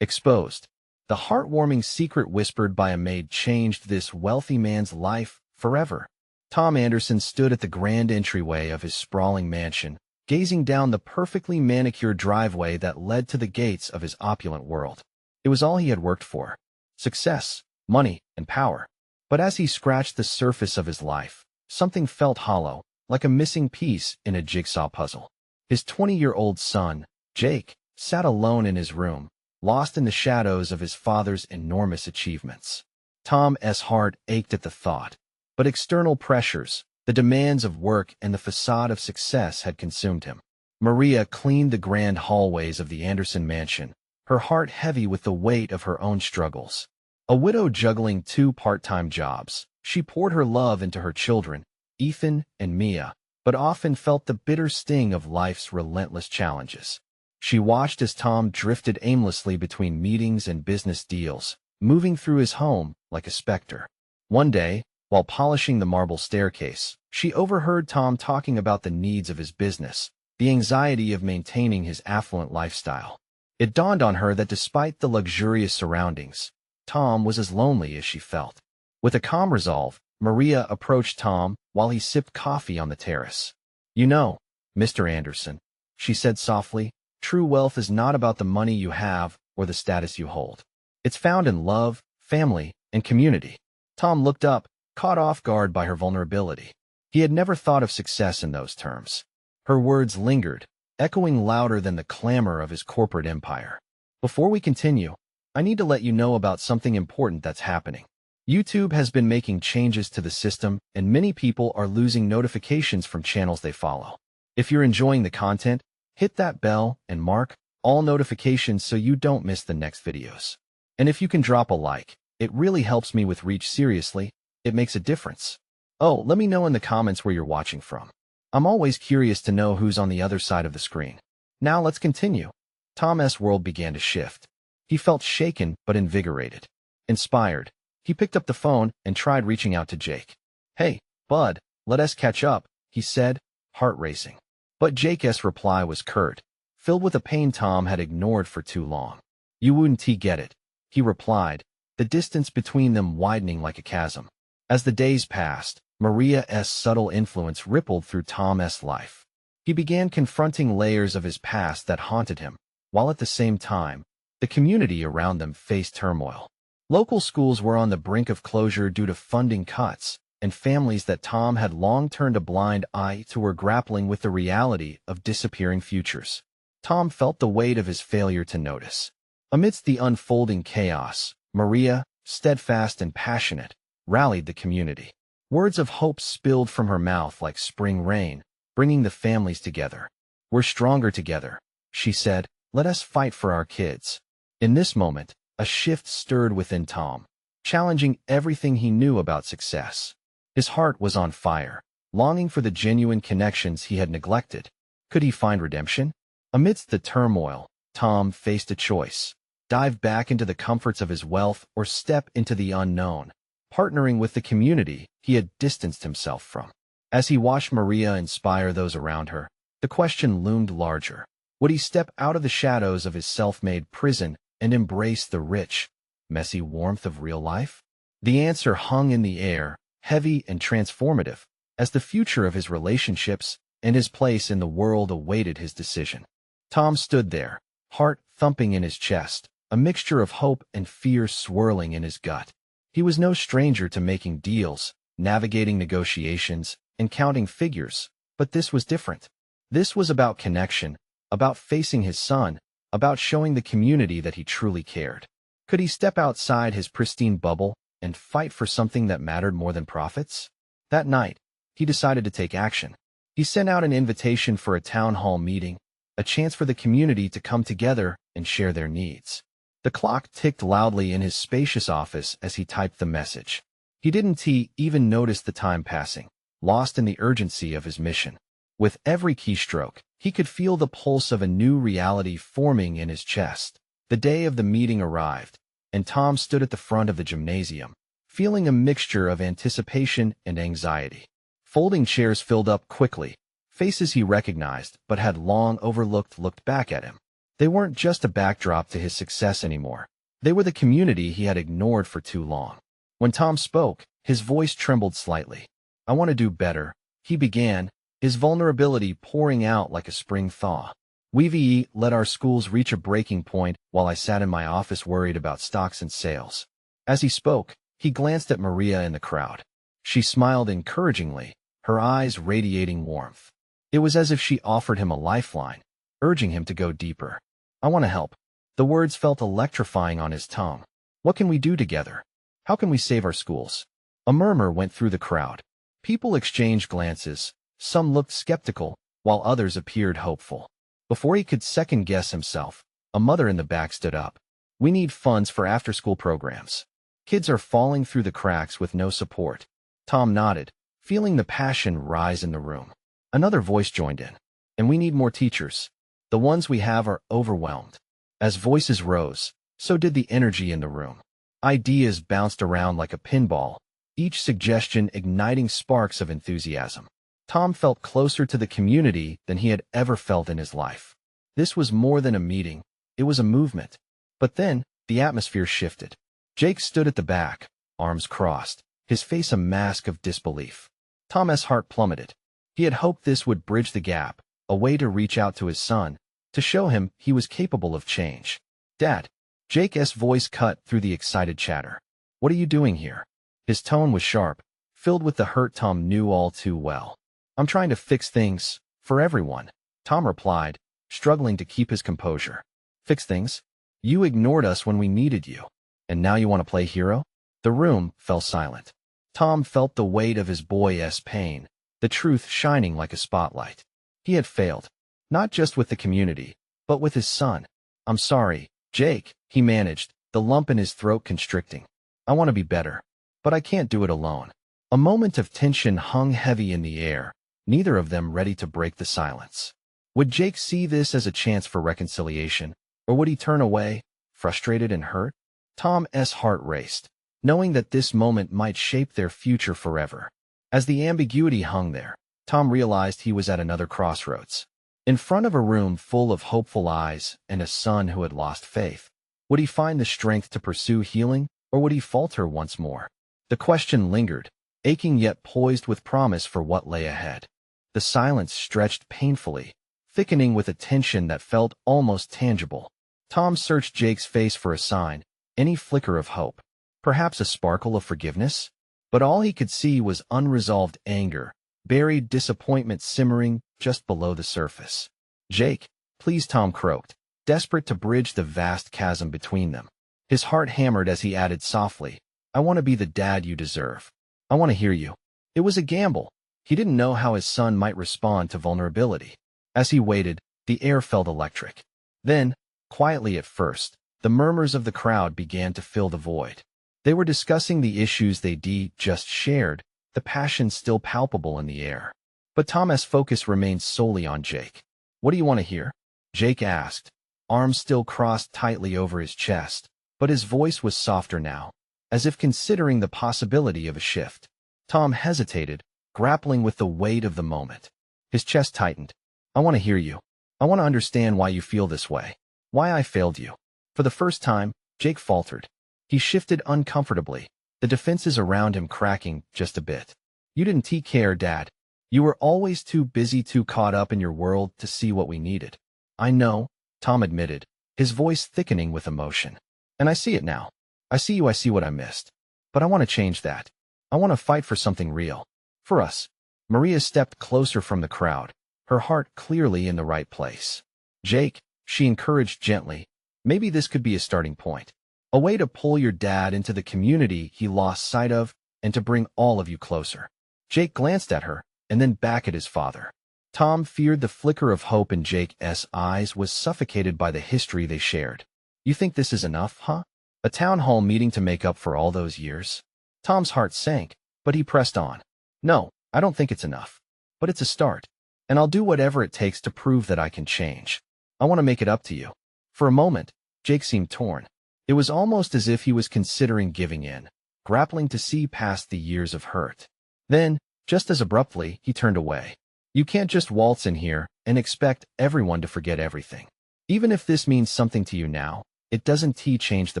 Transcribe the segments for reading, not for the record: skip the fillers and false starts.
Exposed. The heartwarming secret whispered by a maid changed this wealthy man's life forever. Tom Anderson stood at the grand entryway of his sprawling mansion, gazing down the perfectly manicured driveway that led to the gates of his opulent world. It was all he had worked for: success, money, and power. But as he scratched the surface of his life, something felt hollow, like a missing piece in a jigsaw puzzle. His 20-year-old son, Jake, sat alone in his room, lost in the shadows of his father's enormous achievements. Tom's heart ached at the thought, but external pressures, the demands of work and the facade of success had consumed him. Maria cleaned the grand hallways of the Anderson mansion, her heart heavy with the weight of her own struggles. A widow juggling 2 part-time jobs, she poured her love into her children, Ethan and Mia, but often felt the bitter sting of life's relentless challenges. She watched as Tom drifted aimlessly between meetings and business deals, moving through his home like a specter. One day, while polishing the marble staircase, she overheard Tom talking about the needs of his business, the anxiety of maintaining his affluent lifestyle. It dawned on her that despite the luxurious surroundings, Tom was as lonely as she felt. With a calm resolve, Maria approached Tom while he sipped coffee on the terrace. "You know, Mr. Anderson," she said softly, "true wealth is not about the money you have or the status you hold. It's found in love, family, and community." Tom looked up, caught off guard by her vulnerability. He had never thought of success in those terms. Her words lingered, echoing louder than the clamor of his corporate empire. "Before we continue, I need to let you know about something important that's happening. YouTube has been making changes to the system, and many people are losing notifications from channels they follow. If you're enjoying the content, hit that bell and mark all notifications so you don't miss the next videos. And if you can drop a like, it really helps me with reach. Seriously, it makes a difference. Oh, let me know in the comments where you're watching from. I'm always curious to know who's on the other side of the screen." Now let's continue. Tom's world began to shift. He felt shaken but invigorated. Inspired, he picked up the phone and tried reaching out to Jake. "Hey, bud, let us catch up," he said, heart racing. But Jake's reply was curt, filled with a pain Tom had ignored for too long. "You wouldn't get it," he replied, the distance between them widening like a chasm. As the days passed, Maria's subtle influence rippled through Tom's life. He began confronting layers of his past that haunted him, while at the same time, the community around them faced turmoil. Local schools were on the brink of closure due to funding cuts, and families that Tom had long turned a blind eye to were grappling with the reality of disappearing futures. Tom felt the weight of his failure to notice. Amidst the unfolding chaos, Maria, steadfast and passionate, rallied the community. Words of hope spilled from her mouth like spring rain, bringing the families together. "We're stronger together," she said. "Let us fight for our kids." In this moment, a shift stirred within Tom, challenging everything he knew about success. His heart was on fire, longing for the genuine connections he had neglected. Could he find redemption? Amidst the turmoil, Tom faced a choice: dive back into the comforts of his wealth or step into the unknown, partnering with the community he had distanced himself from. As he watched Maria inspire those around her, the question loomed larger. Would he step out of the shadows of his self-made prison and embrace the rich, messy warmth of real life? The answer hung in the air, heavy and transformative, as the future of his relationships and his place in the world awaited his decision. Tom stood there, heart thumping in his chest, a mixture of hope and fear swirling in his gut. He was no stranger to making deals, navigating negotiations, and counting figures, but this was different. This was about connection, about facing his son, about showing the community that he truly cared. Could he step outside his pristine bubble and fight for something that mattered more than profits? That night, he decided to take action. He sent out an invitation for a town hall meeting, a chance for the community to come together and share their needs. The clock ticked loudly in his spacious office as he typed the message. He didn't even notice the time passing, lost in the urgency of his mission. With every keystroke, he could feel the pulse of a new reality forming in his chest. The day of the meeting arrived, and Tom stood at the front of the gymnasium, feeling a mixture of anticipation and anxiety. Folding chairs filled up quickly. Faces he recognized but had long overlooked looked back at him. They weren't just a backdrop to his success anymore. They were the community he had ignored for too long. When Tom spoke, his voice trembled slightly. "I want to do better," he began, his vulnerability pouring out like a spring thaw. "We've let our schools reach a breaking point while I sat in my office worried about stocks and sales." As he spoke, he glanced at Maria in the crowd. She smiled encouragingly, her eyes radiating warmth. It was as if she offered him a lifeline, urging him to go deeper. "I want to help." The words felt electrifying on his tongue. "What can we do together? How can we save our schools?" A murmur went through the crowd. People exchanged glances. Some looked skeptical, while others appeared hopeful. Before he could second-guess himself, a mother in the back stood up. "We need funds for after-school programs. Kids are falling through the cracks with no support." Tom nodded, feeling the passion rise in the room. Another voice joined in. "And we need more teachers. The ones we have are overwhelmed." As voices rose, so did the energy in the room. Ideas bounced around like a pinball, each suggestion igniting sparks of enthusiasm. Tom felt closer to the community than he had ever felt in his life. This was more than a meeting, it was a movement. But then, the atmosphere shifted. Jake stood at the back, arms crossed, his face a mask of disbelief. Tom's heart plummeted. He had hoped this would bridge the gap, a way to reach out to his son, to show him he was capable of change. "Dad." Jake's voice cut through the excited chatter. "What are you doing here?" His tone was sharp, filled with the hurt Tom knew all too well. "I'm trying to fix things, for everyone," Tom replied, struggling to keep his composure. "Fix things? You ignored us when we needed you, and now you want to play hero?" The room fell silent. Tom felt the weight of his boy's pain, the truth shining like a spotlight. He had failed, not just with the community, but with his son. "I'm sorry, Jake," he managed, the lump in his throat constricting. "I want to be better, but I can't do it alone." A moment of tension hung heavy in the air, neither of them ready to break the silence. Would Jake see this as a chance for reconciliation, or would he turn away, frustrated and hurt? Tom's heart raced, knowing that this moment might shape their future forever. As the ambiguity hung there, Tom realized he was at another crossroads. In front of a room full of hopeful eyes and a son who had lost faith. Would he find the strength to pursue healing, or would he falter once more? The question lingered, aching yet poised with promise for what lay ahead. The silence stretched painfully, thickening with a tension that felt almost tangible. Tom searched Jake's face for a sign, any flicker of hope, perhaps a sparkle of forgiveness. But all he could see was unresolved anger, buried disappointment simmering just below the surface. "Jake, please," Tom croaked, desperate to bridge the vast chasm between them. His heart hammered as he added softly, "I want to be the dad you deserve. I want to hear you." It was a gamble. He didn't know how his son might respond to vulnerability. As he waited, the air felt electric. Then, quietly at first, the murmurs of the crowd began to fill the void. They were discussing the issues they'd just shared, the passion still palpable in the air. But Tom's focus remained solely on Jake. "What do you want to hear?" Jake asked, arms still crossed tightly over his chest, but his voice was softer now, as if considering the possibility of a shift. Tom hesitated, grappling with the weight of the moment. His chest tightened. "I want to hear you. I want to understand why you feel this way. Why I failed you." For the first time, Jake faltered. He shifted uncomfortably, the defenses around him cracking just a bit. "You didn't take care, Dad. You were always too busy, too caught up in your world to see what we needed." "I know," Tom admitted, his voice thickening with emotion. "And I see it now. I see what I missed. But I want to change that. I want to fight for something real. For us." Maria stepped closer from the crowd, her heart clearly in the right place. "Jake," she encouraged gently, "maybe this could be a starting point. A way to pull your dad into the community he lost sight of and to bring all of you closer." Jake glanced at her, and then back at his father. Tom feared the flicker of hope in Jake's eyes was suffocated by the history they shared. "You think this is enough, huh? A town hall meeting to make up for all those years?" Tom's heart sank, but he pressed on. "No, I don't think it's enough. But it's a start. And I'll do whatever it takes to prove that I can change. I want to make it up to you." For a moment, Jake seemed torn. It was almost as if he was considering giving in, grappling to see past the years of hurt. Then, just as abruptly, he turned away. "You can't just waltz in here and expect everyone to forget everything. Even if this means something to you now, it doesn't change the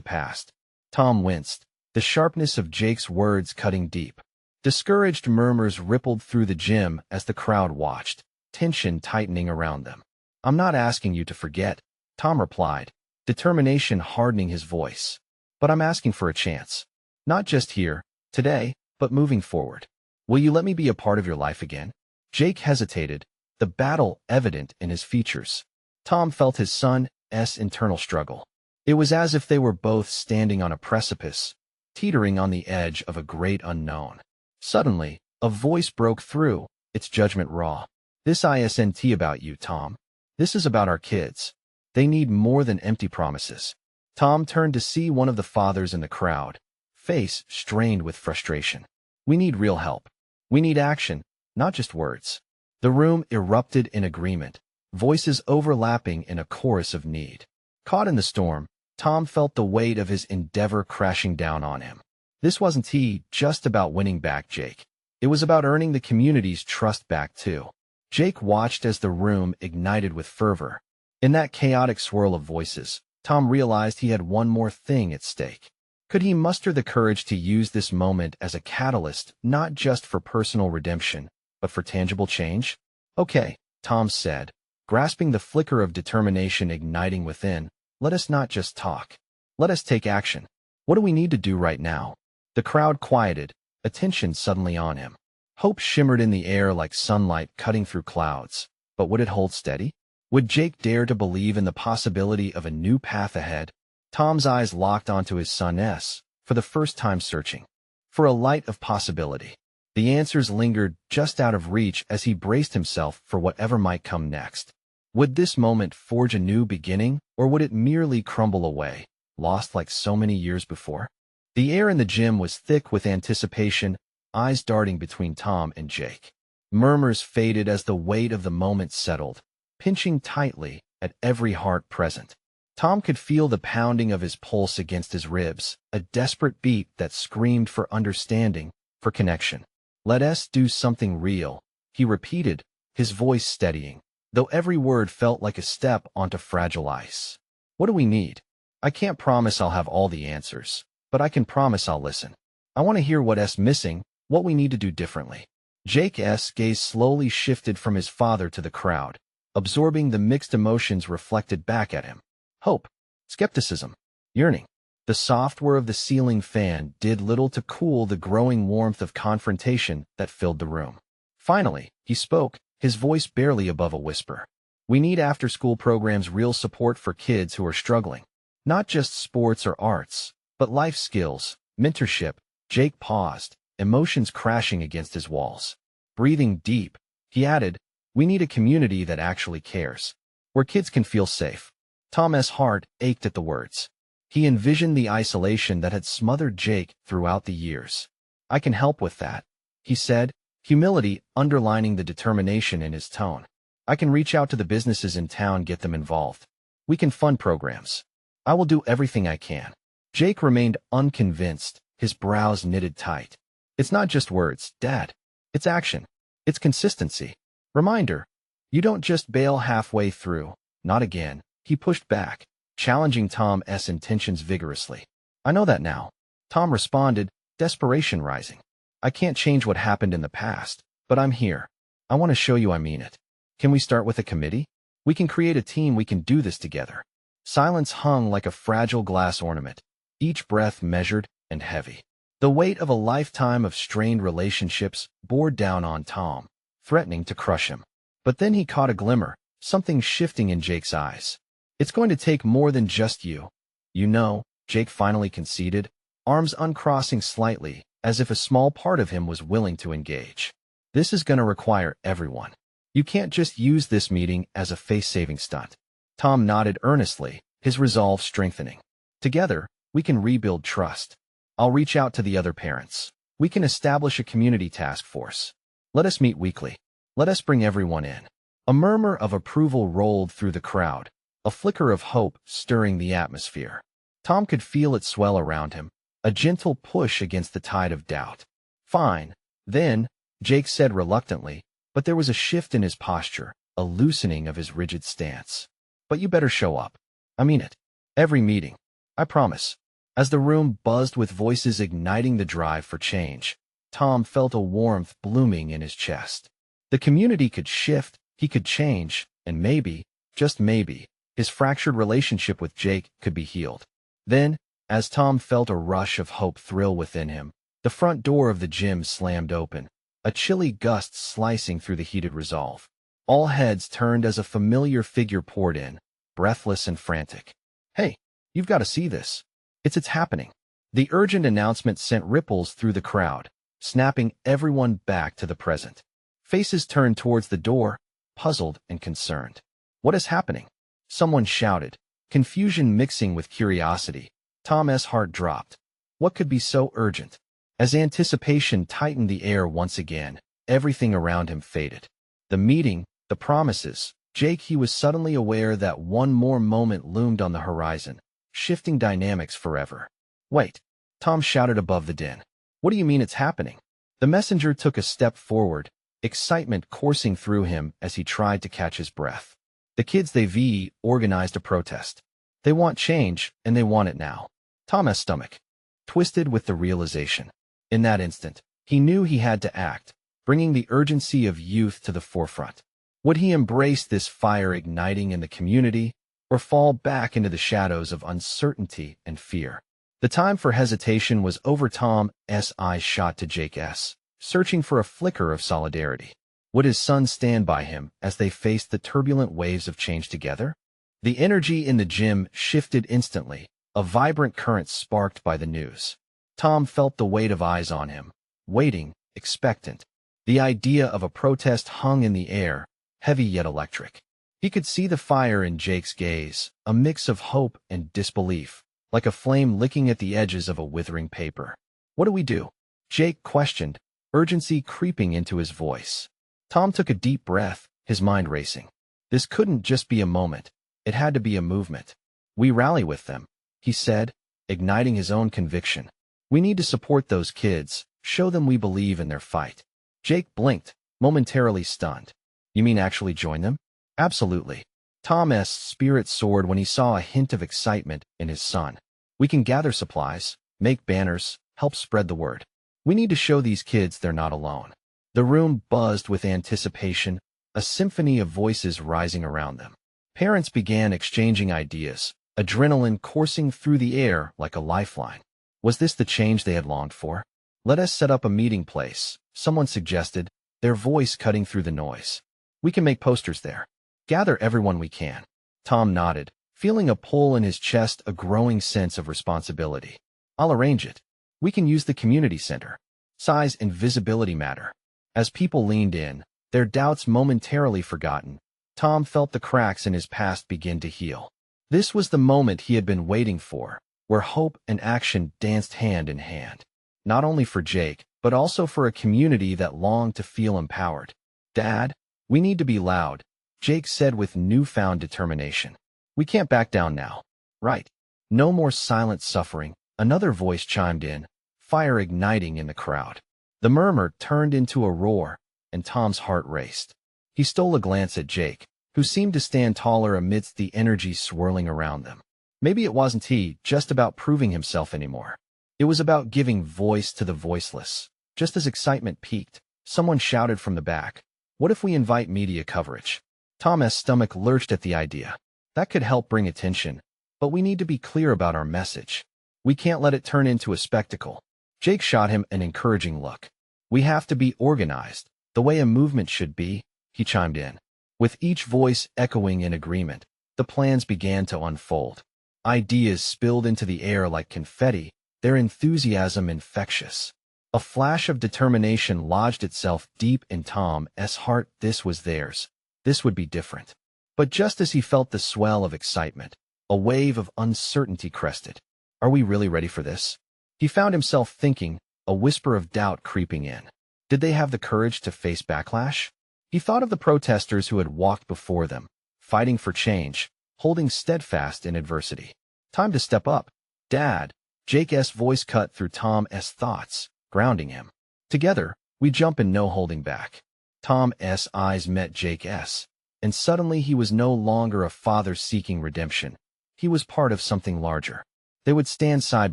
past. Tom winced, the sharpness of Jake's words cutting deep. Discouraged murmurs rippled through the gym as the crowd watched, tension tightening around them. I'm not asking you to forget, Tom replied, determination hardening his voice. But I'm asking for a chance. Not just here, today, but moving forward. Will you let me be a part of your life again? Jake hesitated, the battle evident in his features. Tom felt his son's internal struggle. It was as if they were both standing on a precipice, teetering on the edge of a great unknown. Suddenly, a voice broke through, its judgment raw. This isn't about you, Tom. This is about our kids. They need more than empty promises. Tom turned to see one of the fathers in the crowd, face strained with frustration. We need real help. We need action, not just words. The room erupted in agreement, voices overlapping in a chorus of need. Caught in the storm, Tom felt the weight of his endeavor crashing down on him. This wasn't just about winning back Jake. It was about earning the community's trust back too. Jake watched as the room ignited with fervor. In that chaotic swirl of voices, Tom realized he had one more thing at stake. Could he muster the courage to use this moment as a catalyst, not just for personal redemption, but for tangible change? Okay, Tom said, grasping the flicker of determination igniting within. Let us not just talk. Let us take action. What do we need to do right now? The crowd quieted, attention suddenly on him. Hope shimmered in the air like sunlight cutting through clouds. But would it hold steady? Would Jake dare to believe in the possibility of a new path ahead? Tom's eyes locked onto his son's, for the first time searching for a light of possibility. The answers lingered just out of reach as he braced himself for whatever might come next. Would this moment forge a new beginning, or would it merely crumble away, lost like so many years before? The air in the gym was thick with anticipation, eyes darting between Tom and Jake. Murmurs faded as the weight of the moment settled, pinching tightly at every heart present. Tom could feel the pounding of his pulse against his ribs, a desperate beat that screamed for understanding, for connection. Let us do something real, he repeated, his voice steadying, though every word felt like a step onto fragile ice. What do we need? I can't promise I'll have all the answers, but I can promise I'll listen. I want to hear what's missing, what we need to do differently. Jake's gaze slowly shifted from his father to the crowd, absorbing the mixed emotions reflected back at him. Hope, skepticism, yearning. The soft whir of the ceiling fan did little to cool the growing warmth of confrontation that filled the room. Finally, he spoke, his voice barely above a whisper. We need after-school programs, real support for kids who are struggling. Not just sports or arts, but life skills, mentorship. Jake paused, emotions crashing against his walls. Breathing deep, he added, we need a community that actually cares, where kids can feel safe. Tom's heart ached at the words. He envisioned the isolation that had smothered Jake throughout the years. I can help with that, he said, humility underlining the determination in his tone. I can reach out to the businesses in town, get them involved. We can fund programs. I will do everything I can. Jake remained unconvinced, his brows knitted tight. It's not just words, Dad. It's action. It's consistency. Reminder, you don't just bail halfway through. Not again. He pushed back, challenging Tom's intentions vigorously. I know that now. Tom responded, desperation rising. I can't change what happened in the past, but I'm here. I want to show you I mean it. Can we start with a committee? We can create a team, we can do this together. Silence hung like a fragile glass ornament, each breath measured and heavy. The weight of a lifetime of strained relationships bore down on Tom, threatening to crush him. But then he caught a glimmer, something shifting in Jake's eyes. It's going to take more than just you. You know, Jake finally conceded, arms uncrossing slightly, as if a small part of him was willing to engage. This is going to require everyone. You can't just use this meeting as a face-saving stunt. Tom nodded earnestly, his resolve strengthening. Together, we can rebuild trust. I'll reach out to the other parents. We can establish a community task force. Let us meet weekly. Let us bring everyone in. A murmur of approval rolled through the crowd, a flicker of hope stirring the atmosphere. Tom could feel it swell around him, a gentle push against the tide of doubt. Fine, then, Jake said reluctantly, but there was a shift in his posture, a loosening of his rigid stance. But you better show up. I mean it. Every meeting. I promise. As the room buzzed with voices igniting the drive for change, Tom felt a warmth blooming in his chest. The community could shift, he could change, and maybe, just maybe, his fractured relationship with Jake could be healed. Then, as Tom felt a rush of hope thrill within him, the front door of the gym slammed open, a chilly gust slicing through the heated resolve. All heads turned as a familiar figure poured in, breathless and frantic. "Hey, you've got to see this. It's happening." The urgent announcement sent ripples through the crowd, snapping everyone back to the present. Faces turned towards the door, puzzled and concerned. "What is happening?" Someone shouted, confusion mixing with curiosity. Tom's heart dropped. What could be so urgent? As anticipation tightened the air once again, everything around him faded. The meeting, the promises, Jake. He was suddenly aware that one more moment loomed on the horizon, shifting dynamics forever. "Wait," Tom shouted above the din. "What do you mean it's happening?" The messenger took a step forward, excitement coursing through him as he tried to catch his breath. The kids they've organized a protest. They want change, and they want it now. Tom's stomach twisted with the realization. In that instant, he knew he had to act, bringing the urgency of youth to the forefront. Would he embrace this fire igniting in the community, or fall back into the shadows of uncertainty and fear? The time for hesitation was over. Tom's eyes shot to Jake's, searching for a flicker of solidarity. Would his son stand by him as they faced the turbulent waves of change together? The energy in the gym shifted instantly, a vibrant current sparked by the news. Tom felt the weight of eyes on him, waiting, expectant. The idea of a protest hung in the air, heavy yet electric. He could see the fire in Jake's gaze, a mix of hope and disbelief, like a flame licking at the edges of a withering paper. "What do we do?" Jake questioned, urgency creeping into his voice. Tom took a deep breath, his mind racing. This couldn't just be a moment. It had to be a movement. "We rally with them," he said, igniting his own conviction. "We need to support those kids, show them we believe in their fight." Jake blinked, momentarily stunned. "You mean actually join them?" "Absolutely." Tom's spirit soared when he saw a hint of excitement in his son. "We can gather supplies, make banners, help spread the word. We need to show these kids they're not alone." The room buzzed with anticipation, a symphony of voices rising around them. Parents began exchanging ideas, adrenaline coursing through the air like a lifeline. Was this the change they had longed for? "Let us set up a meeting place," someone suggested, their voice cutting through the noise. "We can make posters there. Gather everyone we can." Tom nodded, feeling a pull in his chest, a growing sense of responsibility. "I'll arrange it. We can use the community center. Size and visibility matter." As people leaned in, their doubts momentarily forgotten, Tom felt the cracks in his past begin to heal. This was the moment he had been waiting for, where hope and action danced hand in hand. Not only for Jake, but also for a community that longed to feel empowered. "Dad, we need to be loud," Jake said with newfound determination. "We can't back down now." "Right. No more silent suffering," another voice chimed in, fire igniting in the crowd. The murmur turned into a roar, and Tom's heart raced. He stole a glance at Jake, who seemed to stand taller amidst the energy swirling around them. Maybe it wasn't just about proving himself anymore. It was about giving voice to the voiceless. Just as excitement peaked, someone shouted from the back, "What if we invite media coverage?" Tom's stomach lurched at the idea. That could help bring attention, but we need to be clear about our message. We can't let it turn into a spectacle. Jake shot him an encouraging look. "We have to be organized, the way a movement should be," he chimed in. With each voice echoing in agreement, the plans began to unfold. Ideas spilled into the air like confetti, their enthusiasm infectious. A flash of determination lodged itself deep in Tom's heart. This was theirs. This would be different. But just as he felt the swell of excitement, a wave of uncertainty crested. Are we really ready for this? He found himself thinking, a whisper of doubt creeping in. Did they have the courage to face backlash? He thought of the protesters who had walked before them, fighting for change, holding steadfast in adversity. Time to step up. Dad, Jake's voice cut through Tom's thoughts, grounding him. Together, we jump in, no holding back. Tom's eyes met Jake's, and suddenly he was no longer a father seeking redemption. He was part of something larger. They would stand side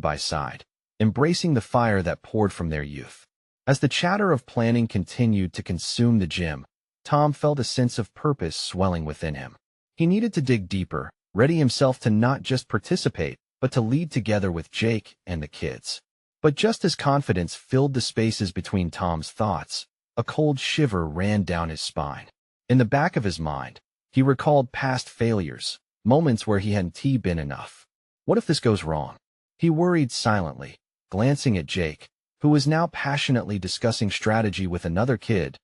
by side, embracing the fire that poured from their youth. As the chatter of planning continued to consume the gym, Tom felt a sense of purpose swelling within him. He needed to dig deeper, ready himself to not just participate, but to lead together with Jake and the kids. But just as confidence filled the spaces between Tom's thoughts, a cold shiver ran down his spine. In the back of his mind, he recalled past failures, moments where he hadn't been enough. What if this goes wrong? He worried silently, glancing at Jake, who was now passionately discussing strategy with another kid.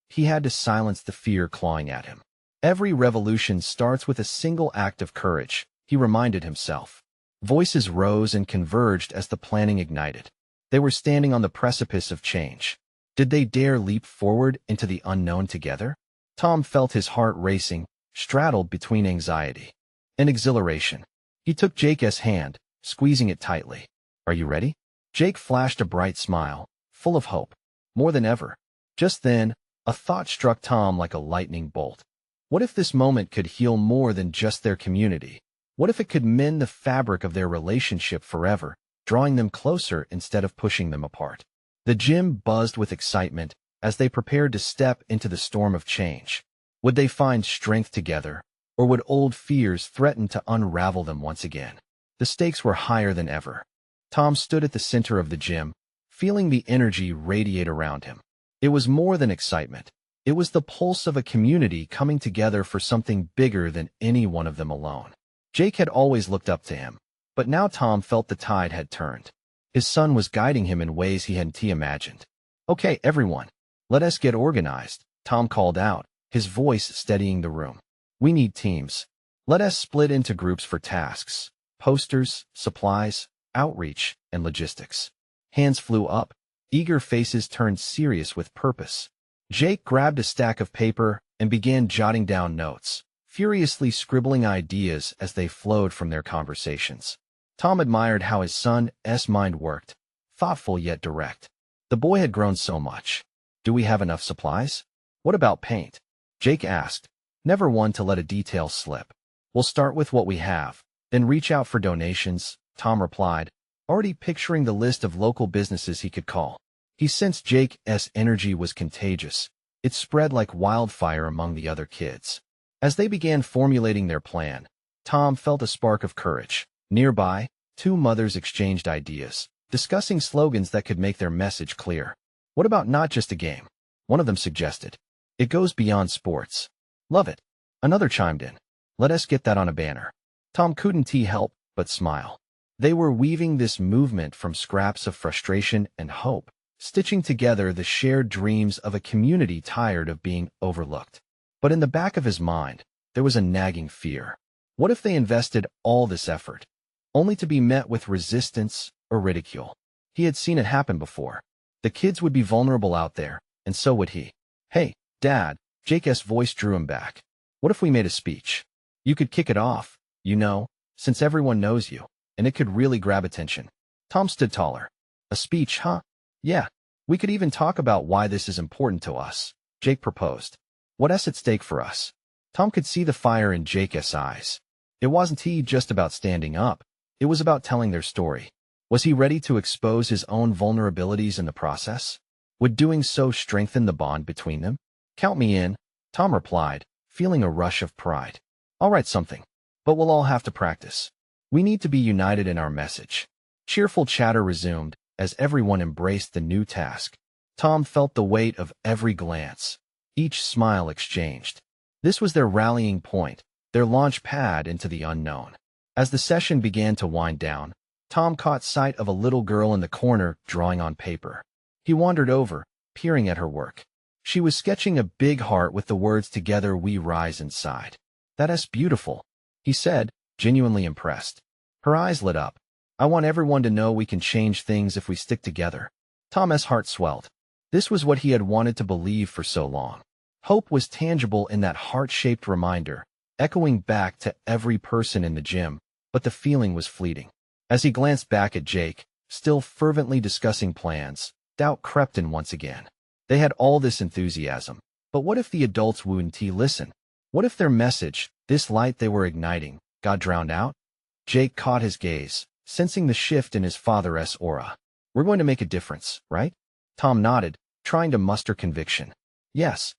He had to silence the fear clawing at him. Every revolution starts with a single act of courage, he reminded himself. Voices rose and converged as the planning ignited. They were standing on the precipice of change. Did they dare leap forward into the unknown together? Tom felt his heart racing, straddled between anxiety and exhilaration. He took Jake's hand, squeezing it tightly. Are you ready? Jake flashed a bright smile, full of hope. More than ever. Just then, a thought struck Tom like a lightning bolt. What if this moment could heal more than just their community? What if it could mend the fabric of their relationship forever, drawing them closer instead of pushing them apart? The gym buzzed with excitement as they prepared to step into the storm of change. Would they find strength together, or would old fears threaten to unravel them once again? The stakes were higher than ever. Tom stood at the center of the gym, feeling the energy radiate around him. It was more than excitement. It was the pulse of a community coming together for something bigger than any one of them alone. Jake had always looked up to him, but now Tom felt the tide had turned. His son was guiding him in ways he hadn't imagined. Okay, everyone, let us get organized, Tom called out, his voice steadying the room. We need teams. Let us split into groups for tasks, posters, supplies, outreach, and logistics. Hands flew up, eager faces turned serious with purpose. Jake grabbed a stack of paper and began jotting down notes, furiously scribbling ideas as they flowed from their conversations. Tom admired how his son's mind worked, thoughtful yet direct. The boy had grown so much. Do we have enough supplies? What about paint? Jake asked, never one to let a detail slip. We'll start with what we have, then reach out for donations, Tom replied, already picturing the list of local businesses he could call. He sensed Jake's energy was contagious. It spread like wildfire among the other kids. As they began formulating their plan, Tom felt a spark of courage. Nearby, two mothers exchanged ideas, discussing slogans that could make their message clear. What about not just a game? One of them suggested. It goes beyond sports. Love it. Another chimed in. Let us get that on a banner. Tom couldn't help but smile. They were weaving this movement from scraps of frustration and hope, stitching together the shared dreams of a community tired of being overlooked. But in the back of his mind, there was a nagging fear. What if they invested all this effort, only to be met with resistance or ridicule? He had seen it happen before. The kids would be vulnerable out there, and so would he. Hey, Dad, Jake's voice drew him back. What if we made a speech? You could kick it off, since everyone knows you, and it could really grab attention. Tom stood taller. A speech, huh? Yeah. We could even talk about why this is important to us, Jake proposed. What's at stake for us? Tom could see the fire in Jake's eyes. It wasn't just about standing up. It was about telling their story. Was he ready to expose his own vulnerabilities in the process? Would doing so strengthen the bond between them? Count me in, Tom replied, feeling a rush of pride. I'll write something, but we'll all have to practice. We need to be united in our message. Cheerful chatter resumed as everyone embraced the new task. Tom felt the weight of every glance, each smile exchanged. This was their rallying point, their launch pad into the unknown. As the session began to wind down, Tom caught sight of a little girl in the corner drawing on paper. He wandered over, peering at her work. She was sketching a big heart with the words "Together we rise" inside. That's beautiful, he said, genuinely impressed. Her eyes lit up. I want everyone to know we can change things if we stick together. Tom's heart swelled. This was what he had wanted to believe for so long. Hope was tangible in that heart-shaped reminder, echoing back to every person in the gym, but the feeling was fleeting. As he glanced back at Jake, still fervently discussing plans, doubt crept in once again. They had all this enthusiasm, but what if the adults wouldn't listen? What if their message, this light they were igniting, got drowned out? Jake caught his gaze, sensing the shift in his father's aura. We're going to make a difference, right? Tom nodded, trying to muster conviction. Yes,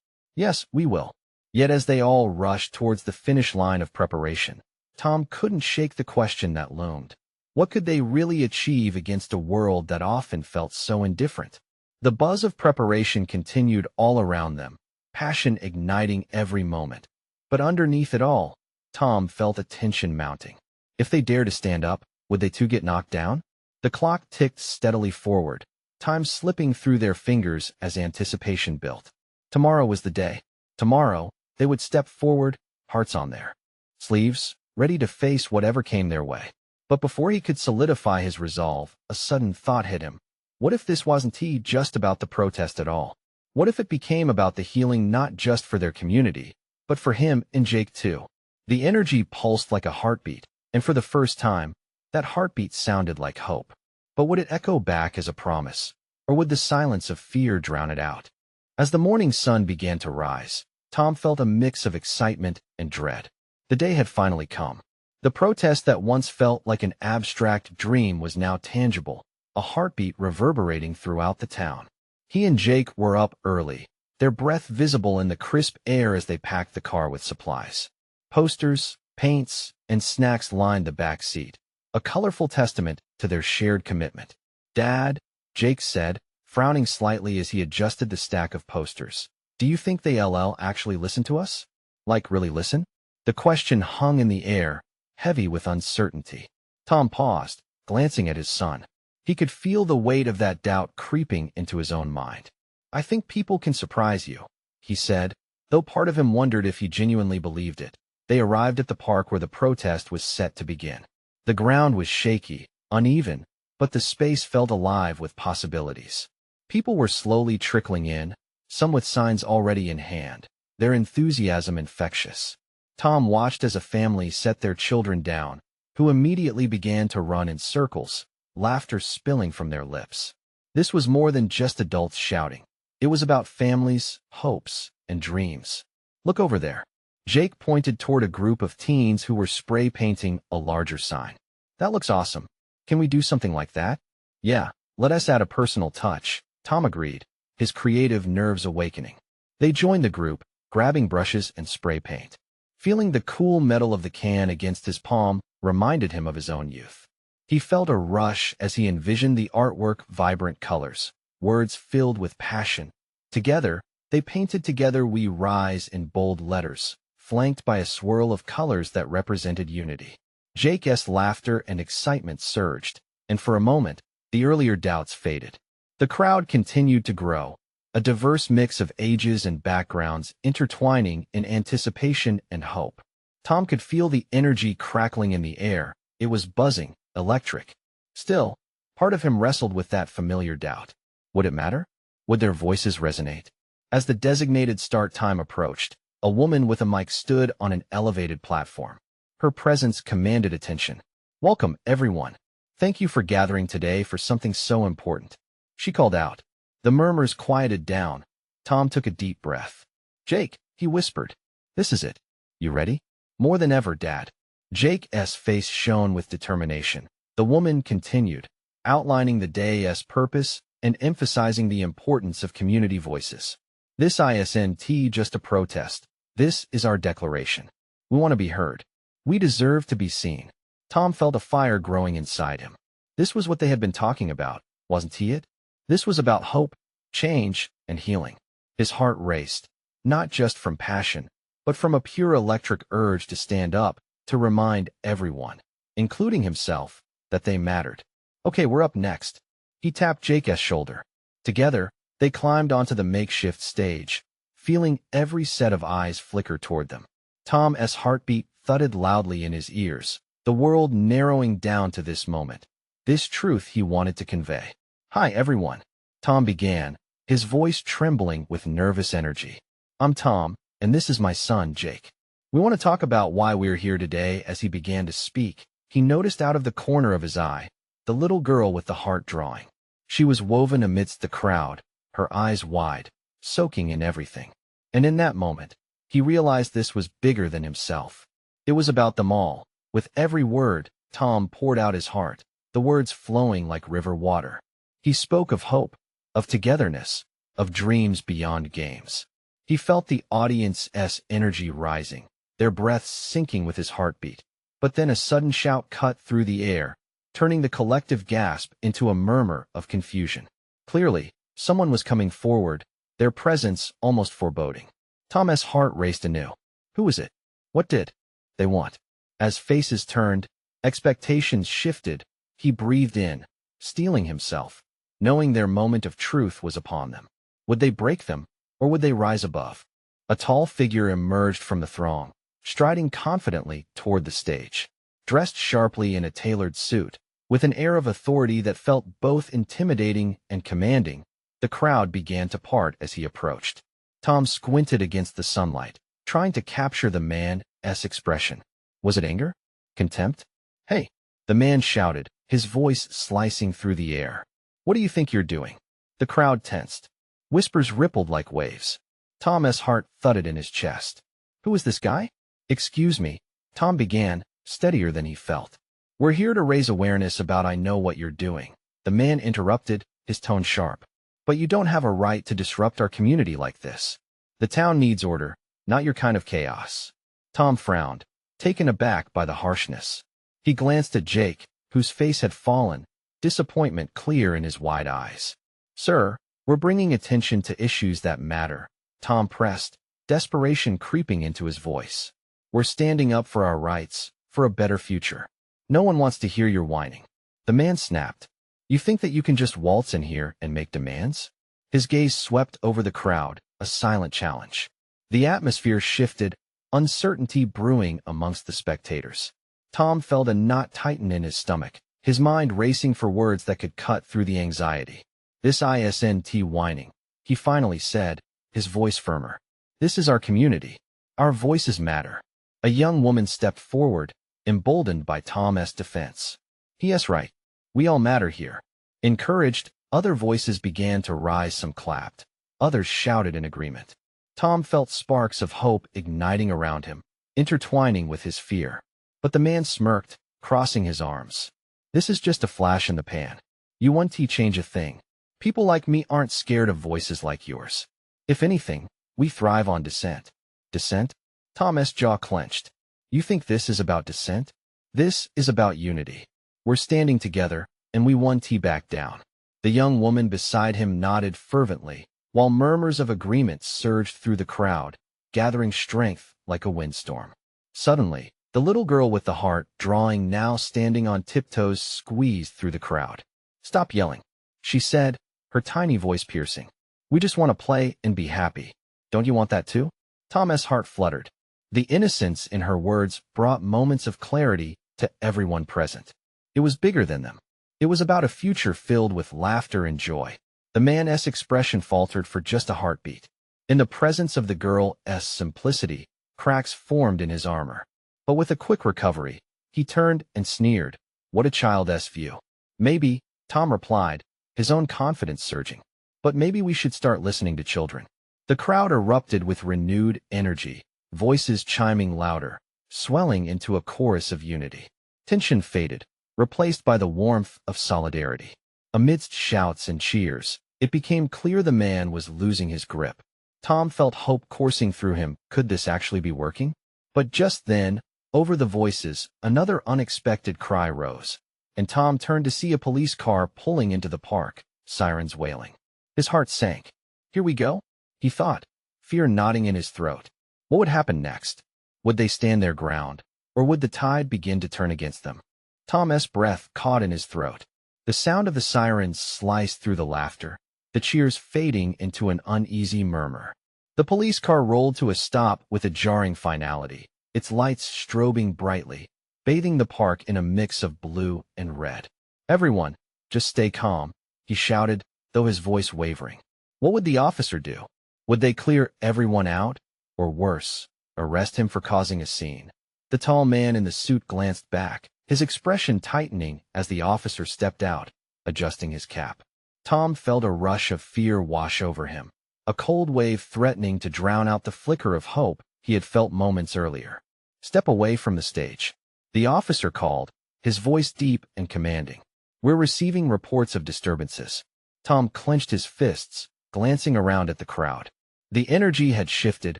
we will. Yet as they all rushed towards the finish line of preparation, Tom couldn't shake the question that loomed. What could they really achieve against a world that often felt so indifferent? The buzz of preparation continued all around them, passion igniting every moment. But underneath it all, Tom felt a tension mounting. If they dared to stand up, would they too get knocked down? The clock ticked steadily forward, time slipping through their fingers as anticipation built. Tomorrow was the day. Tomorrow, they would step forward, hearts on their sleeves, ready to face whatever came their way. But before he could solidify his resolve, a sudden thought hit him. What if this wasn't just about the protest at all? What if it became about the healing not just for their community, but for him and Jake too? The energy pulsed like a heartbeat, and for the first time, that heartbeat sounded like hope. But would it echo back as a promise, or would the silence of fear drown it out? As the morning sun began to rise, Tom felt a mix of excitement and dread. The day had finally come. The protest that once felt like an abstract dream was now tangible, a heartbeat reverberating throughout the town. He and Jake were up early, their breath visible in the crisp air as they packed the car with supplies. Posters, paints, and snacks lined the back seat, a colorful testament to their shared commitment. "Dad," Jake said, frowning slightly as he adjusted the stack of posters, "do you think they'll actually listen to us? Like, really listen?" The question hung in the air, heavy with uncertainty. Tom paused, glancing at his son. He could feel the weight of that doubt creeping into his own mind. "I think people can surprise you," he said, though part of him wondered if he genuinely believed it. They arrived at the park where the protest was set to begin. The ground was shaky, uneven, but the space felt alive with possibilities. People were slowly trickling in, some with signs already in hand, their enthusiasm infectious. Tom watched as a family set their children down, who immediately began to run in circles, laughter spilling from their lips. This was more than just adults shouting. It was about families, hopes, and dreams. "Look over there." Jake pointed toward a group of teens who were spray painting a larger sign. "That looks awesome. Can we do something like that?" "Yeah, let us add a personal touch," Tom agreed, his creative nerves awakening. They joined the group, grabbing brushes and spray paint. Feeling the cool metal of the can against his palm reminded him of his own youth. He felt a rush as he envisioned the artwork, vibrant colors, words filled with passion. Together, they painted "Together We Rise" in bold letters, flanked by a swirl of colors that represented unity. Jake's laughter and excitement surged, and for a moment, the earlier doubts faded. The crowd continued to grow, a diverse mix of ages and backgrounds intertwining in anticipation and hope. Tom could feel the energy crackling in the air. It was buzzing, electric. Still, part of him wrestled with that familiar doubt. Would it matter? Would their voices resonate? As the designated start time approached, a woman with a mic stood on an elevated platform. Her presence commanded attention. "Welcome, everyone. Thank you for gathering today for something so important," she called out. The murmurs quieted down. Tom took a deep breath. "Jake," he whispered. "This is it. You ready?" "More than ever, Dad." Jake's face shone with determination. The woman continued, outlining the day's purpose and emphasizing the importance of community voices. "This isn't just a protest. This is our declaration. We want to be heard. We deserve to be seen." Tom felt a fire growing inside him. This was what they had been talking about, wasn't it? This was about hope, change, and healing. His heart raced, not just from passion, but from a pure electric urge to stand up, to remind everyone, including himself, that they mattered. "Okay, we're up next." He tapped Jake's shoulder. Together, they climbed onto the makeshift stage, feeling every set of eyes flicker toward them. Tom's heartbeat thudded loudly in his ears, the world narrowing down to this moment, this truth he wanted to convey. "Hi, everyone," Tom began, his voice trembling with nervous energy. "I'm Tom, and this is my son, Jake. We want to talk about why we're here today." As he began to speak, he noticed out of the corner of his eye the little girl with the heart drawing. She was woven amidst the crowd, her eyes wide, soaking in everything. And in that moment, He realized this was bigger than himself. It was about them all. With every word, Tom poured out his heart, the words flowing like river water. He spoke of hope, of togetherness, of dreams beyond games. He felt the audience's energy rising, their breaths sinking with his heartbeat. But then a sudden shout cut through the air, turning the collective gasp into a murmur of confusion. Clearly, someone was coming forward, their presence almost foreboding. Tom's heart raced anew. Who was it? What did they want? As faces turned, expectations shifted. He breathed in, steeling himself, knowing their moment of truth was upon them. Would they break them, or would they rise above? A tall figure emerged from the throng, striding confidently toward the stage. Dressed sharply in a tailored suit, with an air of authority that felt both intimidating and commanding, the crowd began to part as he approached. Tom squinted against the sunlight, trying to capture the man's expression. Was it anger? Contempt? Hey! The man shouted, his voice slicing through the air. What do you think you're doing? The crowd tensed. Whispers rippled like waves. Tom's heart thudded in his chest. Who is this guy? Excuse me, Tom began, steadier than he felt. We're here to raise awareness about I know what you're doing. The man interrupted, his tone sharp. But you don't have a right to disrupt our community like this. The town needs order, not your kind of chaos. Tom frowned, taken aback by the harshness. He glanced at Jake, whose face had fallen, disappointment clear in his wide eyes. Sir, we're bringing attention to issues that matter, Tom pressed, desperation creeping into his voice. We're standing up for our rights, for a better future. No one wants to hear your whining. The man snapped. You think that you can just waltz in here and make demands? His gaze swept over the crowd, a silent challenge. The atmosphere shifted, uncertainty brewing amongst the spectators. Tom felt a knot tighten in his stomach, his mind racing for words that could cut through the anxiety. This isn't whining, he finally said, his voice firmer. This is our community. Our voices matter. A young woman stepped forward, emboldened by Tom's defense. Yes, right. We all matter here. Encouraged, other voices began to rise. Some clapped. Others shouted in agreement. Tom felt sparks of hope igniting around him, intertwining with his fear. But the man smirked, crossing his arms. This is just a flash in the pan. You won't change a thing. People like me aren't scared of voices like yours. If anything, we thrive on dissent. Dissent? Tom's jaw clenched. You think this is about dissent? This is about unity. We're standing together, and we won't back down. The young woman beside him nodded fervently, while murmurs of agreement surged through the crowd, gathering strength like a windstorm. Suddenly, the little girl with the heart drawing now standing on tiptoes squeezed through the crowd. Stop yelling, she said, her tiny voice piercing. We just want to play and be happy. Don't you want that too? Tom's heart fluttered. The innocence in her words brought moments of clarity to everyone present. It was bigger than them. It was about a future filled with laughter and joy. The man's expression faltered for just a heartbeat. In the presence of the girl's simplicity, cracks formed in his armor. But with a quick recovery, he turned and sneered. What a child's view. Maybe, Tom replied, his own confidence surging. But maybe we should start listening to children. The crowd erupted with renewed energy, voices chiming louder, swelling into a chorus of unity. Tension faded, replaced by the warmth of solidarity. Amidst shouts and cheers, it became clear the man was losing his grip. Tom felt hope coursing through him. Could this actually be working? But just then, over the voices, another unexpected cry rose, and Tom turned to see a police car pulling into the park, sirens wailing. His heart sank. Here we go, he thought, fear knotting in his throat. What would happen next? Would they stand their ground, or would the tide begin to turn against them? Tom's breath caught in his throat. The sound of the sirens sliced through the laughter, the cheers fading into an uneasy murmur. The police car rolled to a stop with a jarring finality, its lights strobing brightly, bathing the park in a mix of blue and red. Everyone, just stay calm, he shouted, though his voice wavering. What would the officer do? Would they clear everyone out? Or worse, arrest him for causing a scene? The tall man in the suit glanced back, his expression tightening as the officer stepped out, adjusting his cap. Tom felt a rush of fear wash over him, a cold wave threatening to drown out the flicker of hope he had felt moments earlier. Step away from the stage. The officer called, his voice deep and commanding. We're receiving reports of disturbances. Tom clenched his fists, glancing around at the crowd. The energy had shifted,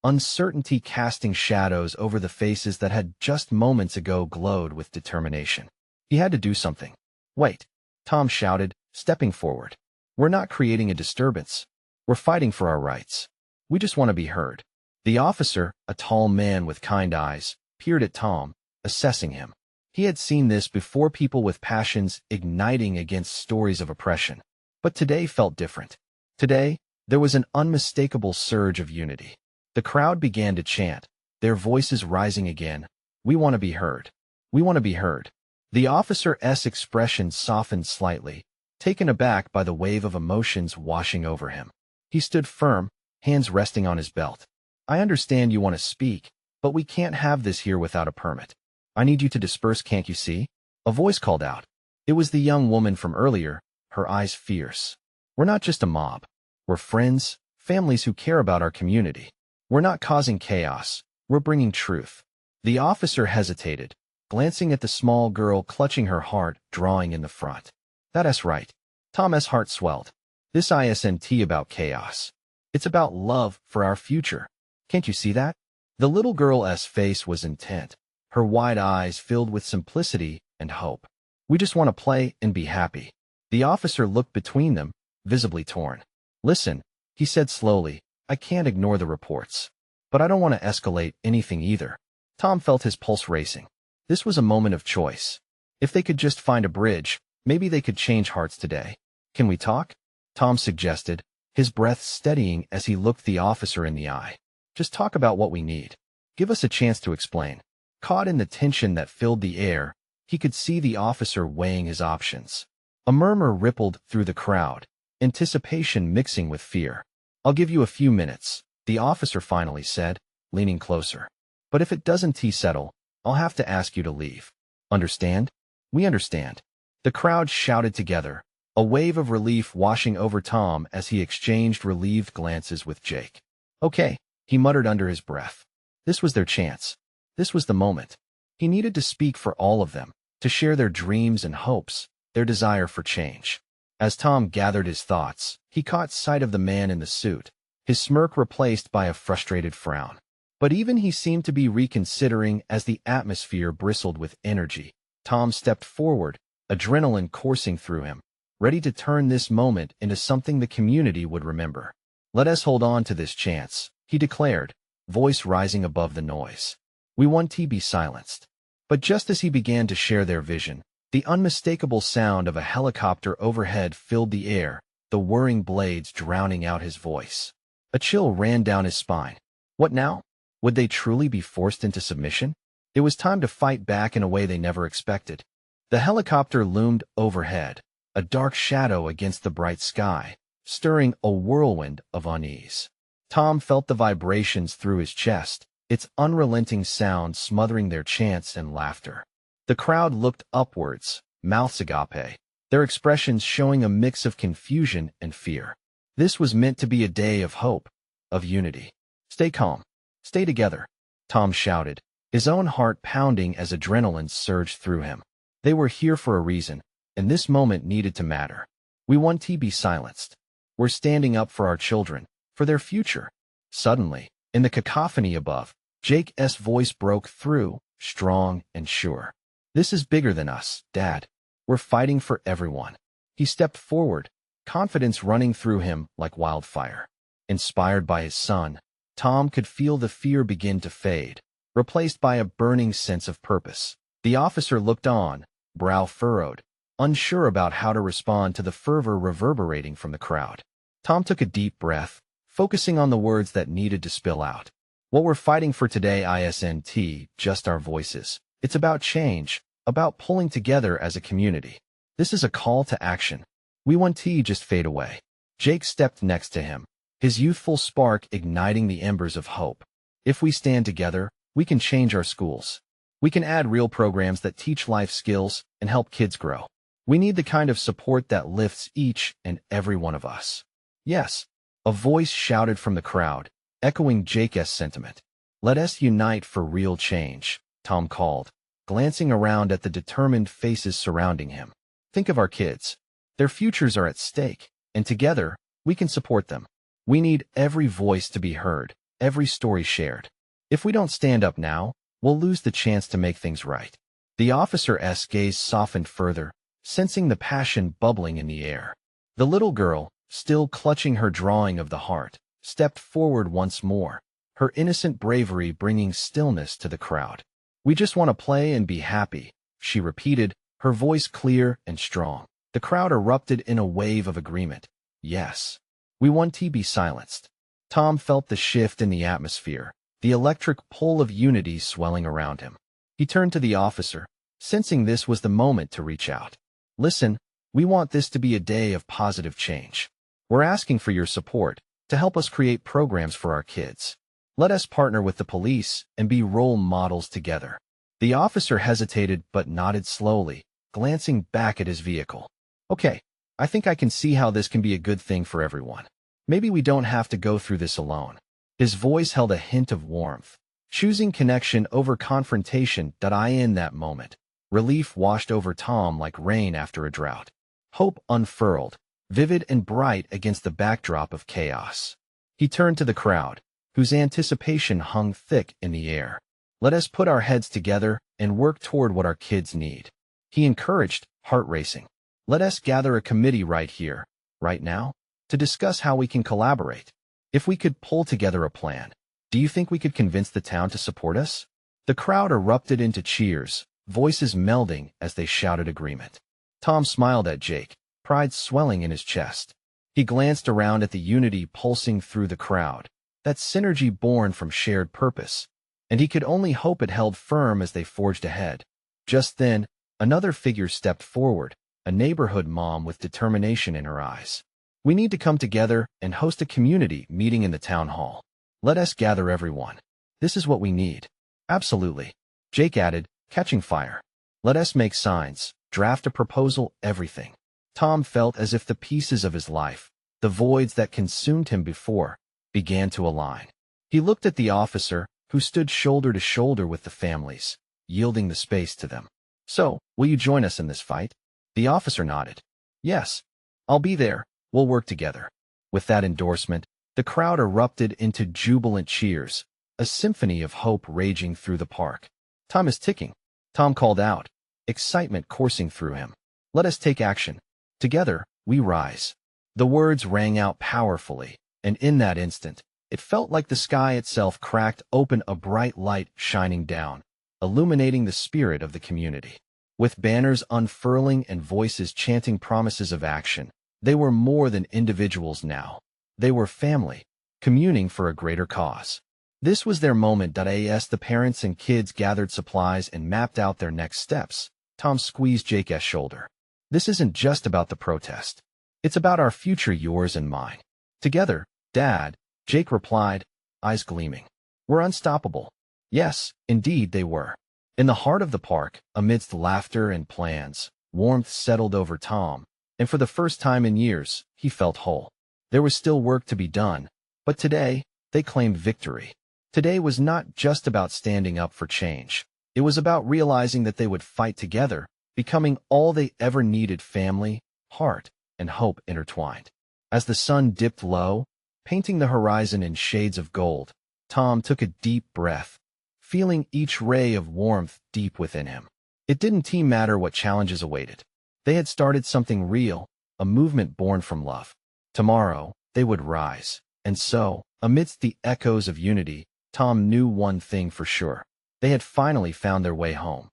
uncertainty casting shadows over the faces that had just moments ago glowed with determination. He had to do something. Wait, Tom shouted, stepping forward. We're not creating a disturbance. We're fighting for our rights. We just want to be heard. The officer, a tall man with kind eyes, peered at Tom, assessing him. He had seen this before, people with passions igniting against stories of oppression. But today felt different. Today, there was an unmistakable surge of unity. The crowd began to chant, their voices rising again. We want to be heard. We want to be heard. The officer's expression softened slightly, taken aback by the wave of emotions washing over him. He stood firm, hands resting on his belt. I understand you want to speak, but we can't have this here without a permit. I need you to disperse, can't you see? A voice called out. It was the young woman from earlier, her eyes fierce. We're not just a mob. We're friends, families who care about our community. We're not causing chaos. We're bringing truth. The officer hesitated, glancing at the small girl clutching her heart, drawing in the front. That's right. Tom's heart swelled. This isn't about chaos. It's about love for our future. Can't you see that? The little girl's face was intent, her wide eyes filled with simplicity and hope. We just want to play and be happy. The officer looked between them, visibly torn. Listen, he said slowly, I can't ignore the reports. But I don't want to escalate anything either. Tom felt his pulse racing. This was a moment of choice. If they could just find a bridge, maybe they could change hearts today. Can we talk? Tom suggested, his breath steadying as he looked the officer in the eye. Just talk about what we need. Give us a chance to explain. Caught in the tension that filled the air, he could see the officer weighing his options. A murmur rippled through the crowd, anticipation mixing with fear. I'll give you a few minutes, the officer finally said, leaning closer. But if it doesn't settle, I'll have to ask you to leave. Understand? We understand. The crowd shouted together, a wave of relief washing over Tom as he exchanged relieved glances with Jake. Okay, he muttered under his breath. This was their chance. This was the moment. He needed to speak for all of them, to share their dreams and hopes, their desire for change. As Tom gathered his thoughts, he caught sight of the man in the suit, his smirk replaced by a frustrated frown. But even he seemed to be reconsidering as the atmosphere bristled with energy. Tom stepped forward, adrenaline coursing through him, ready to turn this moment into something the community would remember. Let us hold on to this chance, he declared, voice rising above the noise. We want to be silenced. But just as he began to share their vision, the unmistakable sound of a helicopter overhead filled the air, the whirring blades drowning out his voice. A chill ran down his spine. What now? Would they truly be forced into submission? It was time to fight back in a way they never expected. The helicopter loomed overhead, a dark shadow against the bright sky, stirring a whirlwind of unease. Tom felt the vibrations through his chest, its unrelenting sound smothering their chants and laughter. The crowd looked upwards, mouths agape, their expressions showing a mix of confusion and fear. This was meant to be a day of hope, of unity. Stay calm. Stay together, Tom shouted, his own heart pounding as adrenaline surged through him. They were here for a reason, and this moment needed to matter. We want to be silenced. We're standing up for our children, for their future. Suddenly, in the cacophony above, Jake's voice broke through, strong and sure. This is bigger than us, Dad. We're fighting for everyone. He stepped forward, confidence running through him like wildfire. Inspired by his son, Tom could feel the fear begin to fade, replaced by a burning sense of purpose. The officer looked on, brow furrowed, unsure about how to respond to the fervor reverberating from the crowd. Tom took a deep breath, focusing on the words that needed to spill out. What we're fighting for today isn't just our voices. It's about change, about pulling together as a community. This is a call to action. We want to just fade away. Jake stepped next to him, his youthful spark igniting the embers of hope. If we stand together, we can change our schools. We can add real programs that teach life skills and help kids grow. We need the kind of support that lifts each and every one of us. Yes, a voice shouted from the crowd, echoing Jake's sentiment. Let us unite for real change, Tom called, glancing around at the determined faces surrounding him. Think of our kids. Their futures are at stake, and together, we can support them. We need every voice to be heard, every story shared. If we don't stand up now, we'll lose the chance to make things right. The officer's gaze softened further, sensing the passion bubbling in the air. The little girl, still clutching her drawing of the heart, stepped forward once more, her innocent bravery bringing stillness to the crowd. We just want to play and be happy, she repeated, her voice clear and strong. The crowd erupted in a wave of agreement. Yes. We want to be silenced. Tom felt the shift in the atmosphere, the electric pull of unity swelling around him. He turned to the officer, sensing this was the moment to reach out. Listen, we want this to be a day of positive change. We're asking for your support to help us create programs for our kids. Let us partner with the police and be role models together. The officer hesitated but nodded slowly, glancing back at his vehicle. Okay, I think I can see how this can be a good thing for everyone. Maybe we don't have to go through this alone. His voice held a hint of warmth, choosing connection over confrontation. In that moment, relief washed over Tom like rain after a drought. Hope unfurled, vivid and bright against the backdrop of chaos. He turned to the crowd, whose anticipation hung thick in the air. Let us put our heads together and work toward what our kids need. He encouraged, heart racing. Let us gather a committee right here, right now, to discuss how we can collaborate. If we could pull together a plan, do you think we could convince the town to support us? The crowd erupted into cheers, voices melding as they shouted agreement. Tom smiled at Jake, pride swelling in his chest. He glanced around at the unity pulsing through the crowd, that synergy born from shared purpose, and he could only hope it held firm as they forged ahead. Just then, another figure stepped forward, a neighborhood mom with determination in her eyes. We need to come together and host a community meeting in the town hall. Let us gather everyone. This is what we need. Absolutely. Jake added, catching fire. Let us make signs, draft a proposal, everything. Tom felt as if the pieces of his life, the voids that consumed him before, began to align. He looked at the officer, who stood shoulder to shoulder with the families, yielding the space to them. So, will you join us in this fight? The officer nodded. Yes. I'll be there. We'll work together. With that endorsement, the crowd erupted into jubilant cheers, a symphony of hope raging through the park. Time is ticking, Tom called out, excitement coursing through him. Let us take action. Together, we rise. The words rang out powerfully, and in that instant, it felt like the sky itself cracked open, a bright light shining down, illuminating the spirit of the community. With banners unfurling and voices chanting promises of action, they were more than individuals now. They were family, communing for a greater cause. This was their moment. As the parents and kids gathered supplies and mapped out their next steps, Tom squeezed Jake's shoulder. This isn't just about the protest. It's about our future, yours and mine. Together, Dad, Jake replied, eyes gleaming. We're unstoppable. Yes, indeed they were. In the heart of the park, amidst laughter and plans, warmth settled over Tom, and for the first time in years, he felt whole. There was still work to be done, but today, they claimed victory. Today was not just about standing up for change. It was about realizing that they would fight together, becoming all they ever needed: family, heart, and hope intertwined. As the sun dipped low, painting the horizon in shades of gold, Tom took a deep breath, feeling each ray of warmth deep within him. It didn't matter what challenges awaited. They had started something real, a movement born from love. Tomorrow, they would rise. And so, amidst the echoes of unity, Tom knew one thing for sure. They had finally found their way home.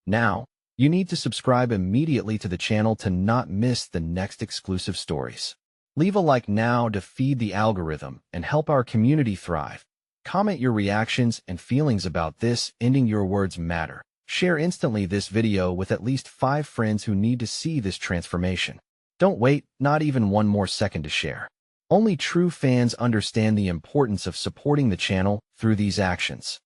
Now, you need to subscribe immediately to the channel to not miss the next exclusive stories. Leave a like now to feed the algorithm and help our community thrive. Comment your reactions and feelings about this. Ending your words matter. Share instantly this video with at least 5 friends who need to see this transformation. Don't wait, not even one more second to share. Only true fans understand the importance of supporting the channel through these actions.